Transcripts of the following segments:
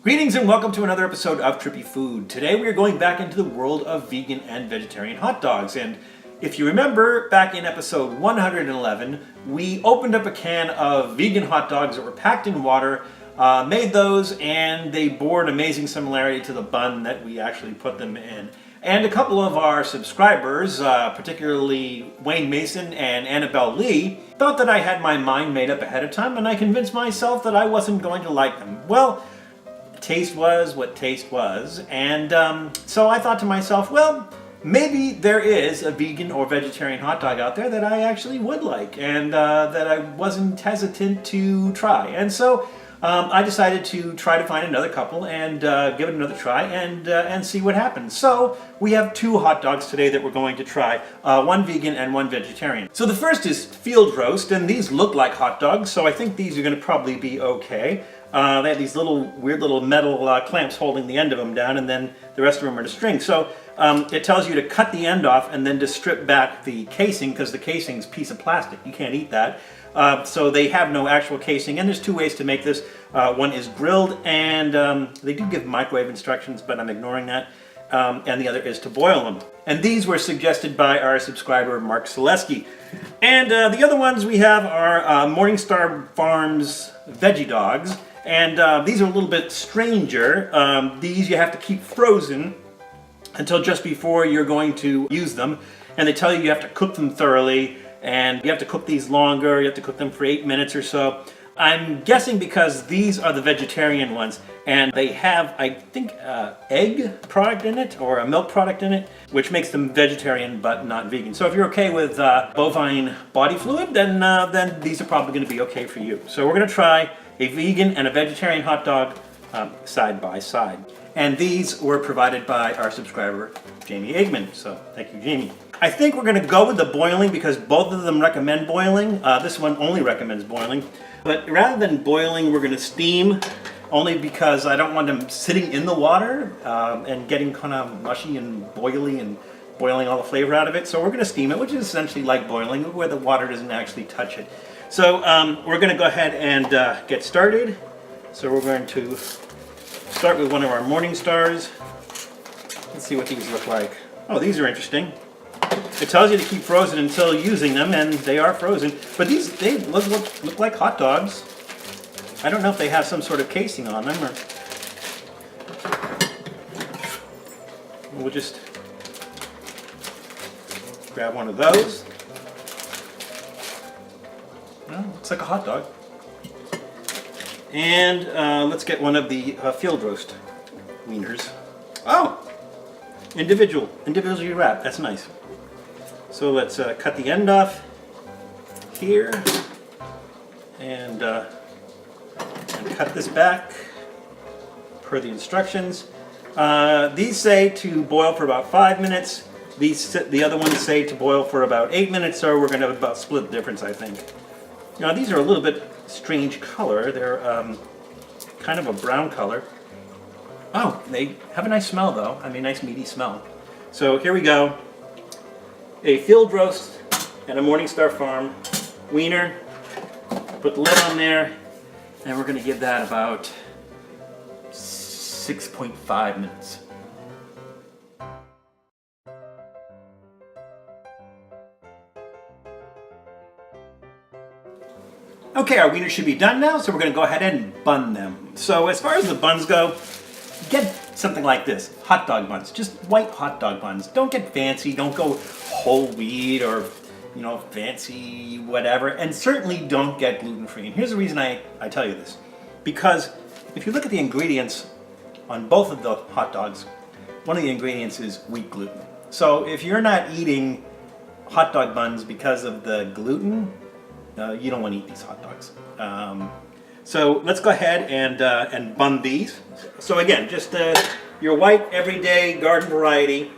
Greetings and welcome to another episode of Trippy Food. Today we are going back into the world of vegan and vegetarian hot dogs. And if you remember, back in episode 111, we opened up a can of vegan hot dogs that were packed in water, made those, and they bore an amazing similarity to the bun that we actually put them in. And a couple of our subscribers, particularly Wayne Mason and Annabelle Lee, thought that I had my mind made up ahead of time, and I convinced myself that I wasn't going to like them. Well, taste was what taste was, and so I thought to myself, well, maybe there is a vegan or vegetarian hot dog out there that I actually would like, and that I wasn't hesitant to try. And so I decided to try to find another couple and give it another try and see what happens. So we have two hot dogs today that we're going to try, one vegan and one vegetarian. So the first is field roast, and these look like hot dogs, so I think these are going to probably be okay. They have these weird little metal clamps holding the end of them down, and then the rest of them are to string. So it tells you to cut the end off and then to strip back the casing, because the casing's a piece of plastic. You can't eat that. So they have no actual casing, and there's two ways to make this. One is grilled, and they do give microwave instructions, but I'm ignoring that. And the other is to boil them. And these were suggested by our subscriber, Mark Selesky. And the other ones we have are Morningstar Farms Veggie Dogs. And these are a little bit stranger. These you have to keep frozen until just before you're going to use them. And they tell you you have to cook them thoroughly, and you have to cook these longer. You have to cook them for 8 minutes or so. I'm guessing because these are the vegetarian ones, and they have, I think, egg product in it, or a milk product in it, which makes them vegetarian but not vegan. So if you're okay with bovine body fluid, then these are probably going to be okay for you. So we're going to try a vegan and a vegetarian hot dog side by side. And these were provided by our subscriber, Jamie Eggman. So thank you, Jamie. I think we're going to go with the boiling because both of them recommend boiling. This one only recommends boiling. But rather than boiling, we're going to steam, only because I don't want them sitting in the water and getting kind of mushy and boily and boiling all the flavor out of it. So we're going to steam it, which is essentially like boiling, where the water doesn't actually touch it. So we're going to go ahead and get started. So we're going to start with one of our Morningstars. Let's see what these look like. Oh, these are interesting. It tells you to keep frozen until using them, and they are frozen. But they look like hot dogs. I don't know if they have some sort of casing on them, or we'll just grab one of those. Well, looks like a hot dog. And let's get one of the field roast wieners. Oh! Individually wrapped. That's nice. So let's cut the end off here and cut this back per the instructions. These say to boil for about 5 minutes. The other ones say to boil for about 8 minutes, so we're going to about split the difference, I think. Now these are a little bit strange color. They're kind of a brown color. Oh, they have a nice smell though. I mean, nice meaty smell. So here we go. A field roast and a Morningstar Farm wiener. Put the lid on there, and we're going to give that about 6.5 minutes. Okay, our wieners should be done now, so we're going to go ahead and bun them. So as far as the buns go, get something like this, hot dog buns, just white hot dog buns. Don't get fancy, don't go whole wheat or, fancy whatever, and certainly don't get gluten-free. And here's the reason I tell you this. Because if you look at the ingredients on both of the hot dogs, one of the ingredients is wheat gluten. So if you're not eating hot dog buns because of the gluten, you don't want to eat these hot dogs. So let's go ahead and bun these. So again, just your white, everyday, garden variety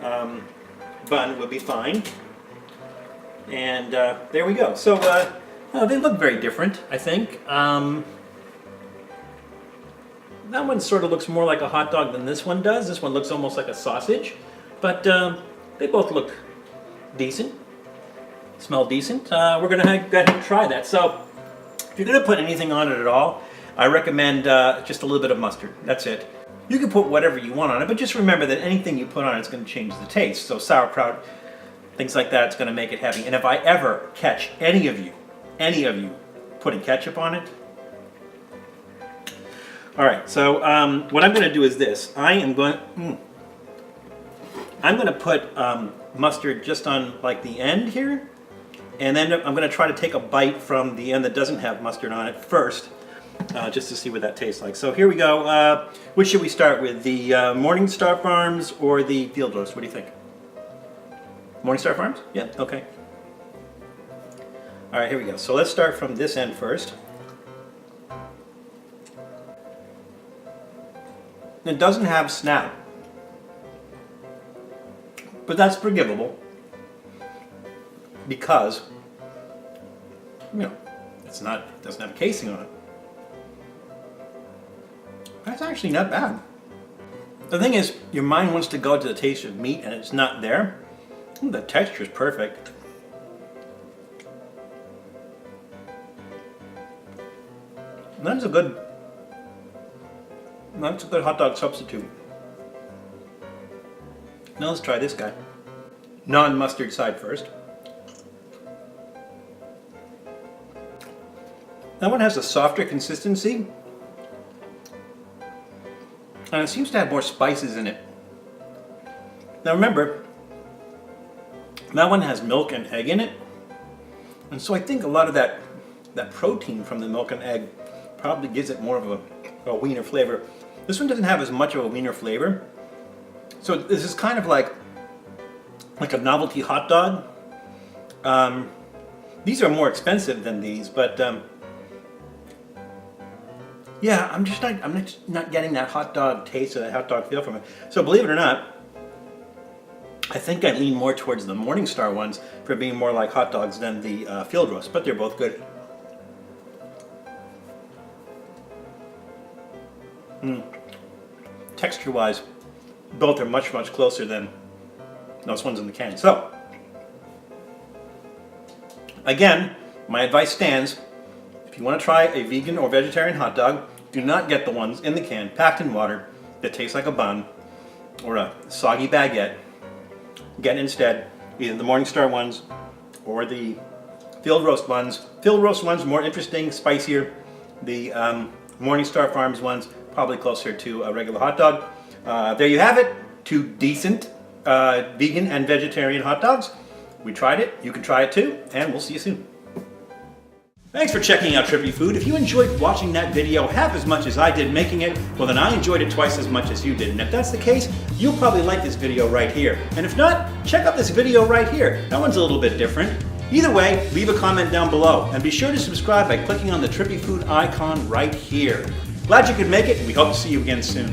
bun would be fine. And there we go. So they look very different, I think. That one sort of looks more like a hot dog than this one does. This one looks almost like a sausage. But they both look decent. Smell decent. We're going to go ahead and try that. So if you're going to put anything on it at all, I recommend just a little bit of mustard. That's it. You can put whatever you want on it, but just remember that anything you put on it's going to change the taste. So sauerkraut, things like that, it's going to make it heavy. And if I ever catch any of you putting ketchup on it, all right. So what I'm going to do is this. I'm going to put mustard just on like the end here, and then I'm going to try to take a bite from the end that doesn't have mustard on it first. Just to see what that tastes like. So here we go. Which should we start with? The Morningstar Farms or the Field Roast? What do you think? Morningstar Farms? Yeah, okay. All right, here we go. So let's start from this end first. It doesn't have snap, but that's forgivable because, you know, it doesn't have a casing on it. That's actually not bad. The thing is, your mind wants to go to the taste of meat and it's not there. Ooh, the texture is perfect. That's a good hot dog substitute. Now let's try this guy. Non-mustard side first. That one has a softer consistency. And it seems to have more spices in it. Now remember, that one has milk and egg in it. And so I think a lot of that protein from the milk and egg probably gives it more of a wiener flavor. This one doesn't have as much of a wiener flavor. So this is kind of like a novelty hot dog. These are more expensive than these, but yeah, I'm just not getting that hot dog taste or that hot dog feel from it. So believe it or not, I think I lean more towards the Morningstar ones for being more like hot dogs than the Field Roast, but they're both good. Texture-wise, both are much, much closer than those ones in the can. So, again, my advice stands. If you want to try a vegan or vegetarian hot dog, do not get the ones in the can packed in water that taste like a bun or a soggy baguette. Get instead either the Morningstar ones or the Field Roast ones. Field Roast ones more interesting, spicier. The Morningstar Farms ones probably closer to a regular hot dog. There you have it. 2 decent vegan and vegetarian hot dogs. We tried it. You can try it too, and we'll see you soon. Thanks for checking out Trippy Food. If you enjoyed watching that video half as much as I did making it, well then I enjoyed it twice as much as you did. And if that's the case, you'll probably like this video right here. And if not, check out this video right here. That one's a little bit different. Either way, leave a comment down below. And be sure to subscribe by clicking on the Trippy Food icon right here. Glad you could make it, and we hope to see you again soon.